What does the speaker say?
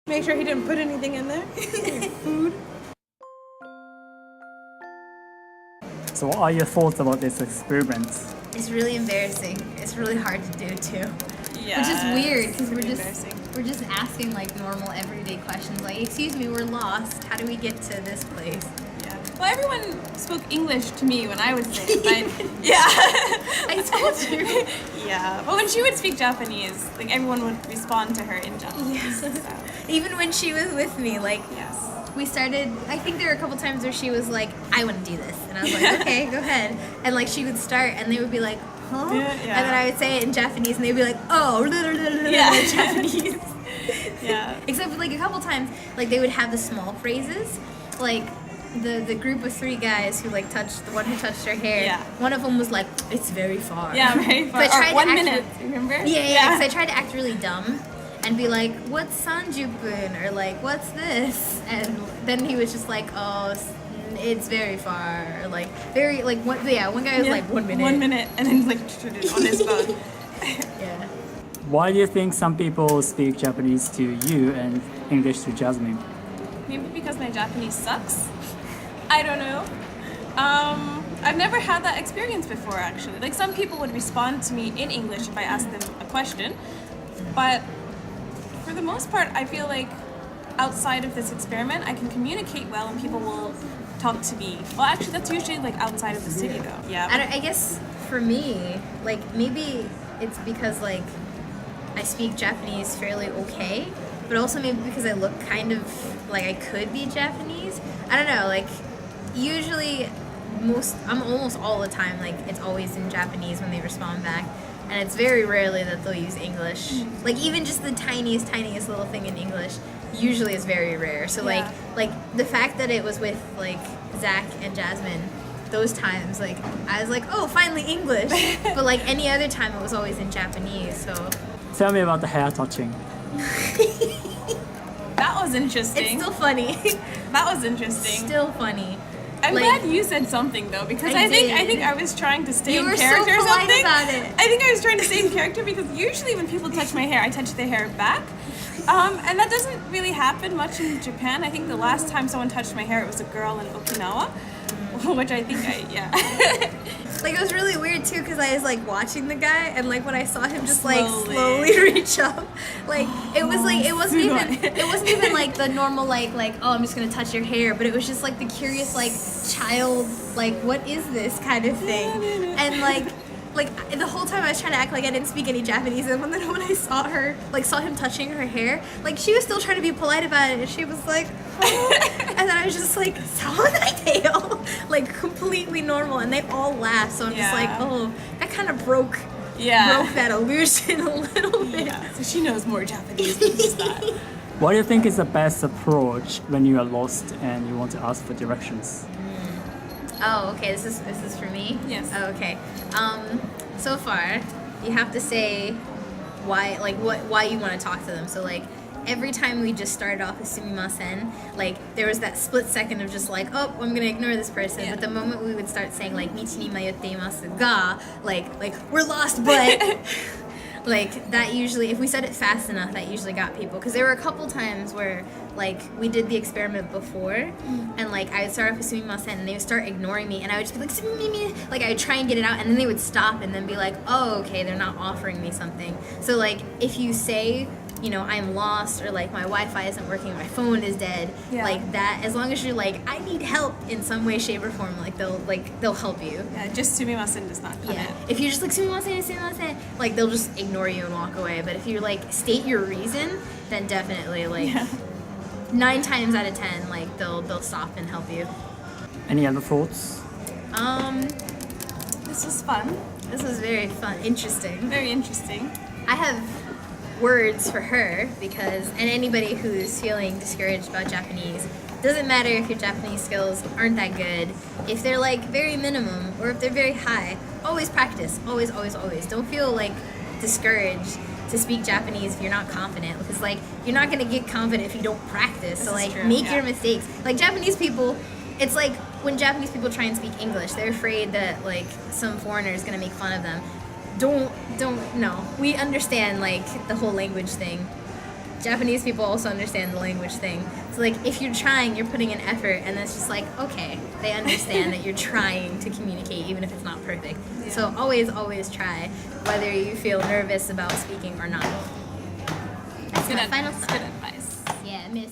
Make sure he didn't put anything in there. Food. So what are your thoughts about this experiment? It's really embarrassing. It's really hard to do too. Yeah. Which is weird because pretty embarrassing. we're just asking like normal everyday questions like, excuse me, we're lost. How do we get to this place? Yeah. Well, everyone spoke English to me when I was there, but yeah. I told you. Yeah. But when she would speak Japanese, like everyone would respond to her in Japanese. Yeah. So, Even when she was with me, like yes. we started, I think there were a couple times where she was like, I want to do this. And I was like, okay, go ahead. And like she would start and they would be like, huh? Yeah. And then I would say it in Japanese and they'd be like, oh, Yeah. in Japanese. Yeah. Except for like a couple times, like they would have the small phrases, like the group of three guys who like touched the one who touched her hair. Yeah. One of them was like, "It's very far." Yeah, very far. So I tried Or 1 to act minute, remember? Yeah. Because I tried to act really dumb and be like, "What's sanjupun?" or like, "What's this?" And then he was just like, "Oh, it's very far." Or like very like one guy was like 1 minute. 1 minute, and then like on his phone. Yeah. Why do you think some people speak Japanese to you and English to Jasmine? Maybe because my Japanese sucks. I don't know. I've never had that experience before, actually. Like, some people would respond to me in English if I asked them a question, but for the most part, I feel like outside of this experiment, I can communicate well and people will talk to me. Well, actually, that's usually like outside of the city, though. Yeah. I guess for me, like maybe it's because like I speak Japanese fairly okay, but also maybe because I look kind of like I could be Japanese. I don't know, like usually I'm almost all the time like it's always in Japanese when they respond back, and it's very rarely that they'll use English. Like even just the tiniest little thing in English usually is very rare. So Yeah. like the fact that it was with like Zach and Jasmine, those times like I was like, oh, finally English. But like any other time it was always in Japanese. So Tell me about the hair touching. That was interesting. it's still funny. That was interesting. Still funny. I'm like- glad you said something though, because I I think did. I was trying to stay You in were so character or polite something. about it. I think I was trying to stay in character because usually when people touch my hair, I touch their hair back. And that doesn't really happen much in Japan. I think the last time someone touched my hair, it was a girl in Okinawa, which I think Like it was really weird too because I was like watching the guy and like when I saw him just like Slowly. slowly reach up, like it wasn't even like the normal like oh I'm just gonna touch your hair, but it was just like the curious like child like what is this kind of thing, and like the whole time I was trying to act like I didn't speak any Japanese, and then when I saw him touching her hair, like she was still trying to be polite about it, and she was like, oh. And then I was just like, tail, like completely normal, and they all laughed. So I'm just like, Yeah. oh, that kind of broke that illusion a little bit. Yeah, so she knows more Japanese than just that. What do you think is the best approach when you are lost and you want to ask for directions? Oh, okay. This is for me. Yes. Oh, okay. So far, you have to say why you want to talk to them. So like every time we just started off with sumimasen, like there was that split second of just like, oh, I'm gonna ignore this person. Yeah. But the moment we would start saying like michi ni mayotte imasu ga, like we're lost, but. Like that usually, if we said it fast enough, that usually got people. Because there were a couple times where, like, we did the experiment before, and like I would start off with sumimasen, and they would start ignoring me, and I would just be like sumimi, like I would try and get it out, and then they would stop, and then be like, oh, okay, they're not offering me something. So like, if you say, you know, I'm lost, or like my Wi-Fi isn't working, my phone is dead, Yeah. like that. As long as you're like, I need help in some way, shape, or form, like they'll help you. Yeah, just sumimasen does not cut Yeah. it. If you're just like sumimasen, like they'll just ignore you and walk away. But if you like state your reason, then definitely like Yeah. 9 times out of 10, like they'll stop and help you. Any other thoughts? This was fun. This is very fun, interesting. Very interesting. I have words for her because, and anybody who's feeling discouraged about Japanese, doesn't matter if your Japanese skills aren't that good, if they're like very minimum or if they're very high, always practice, always, always, always. Don't feel like discouraged to speak Japanese if you're not confident, because like you're not gonna get confident if you don't practice. So This is like true, make yeah. your mistakes. Like Japanese people, it's like when Japanese people try and speak English, they're afraid that like some foreigner is gonna make fun of them. Don't no. We understand like the whole language thing. Japanese people also understand the language thing. So like if you're trying, you're putting an effort, and it's just like, okay, they understand that you're trying to communicate even if it's not perfect. So always try, whether you feel nervous about speaking or not. That's Good my final advice. thought. Good advice. Yeah, miss.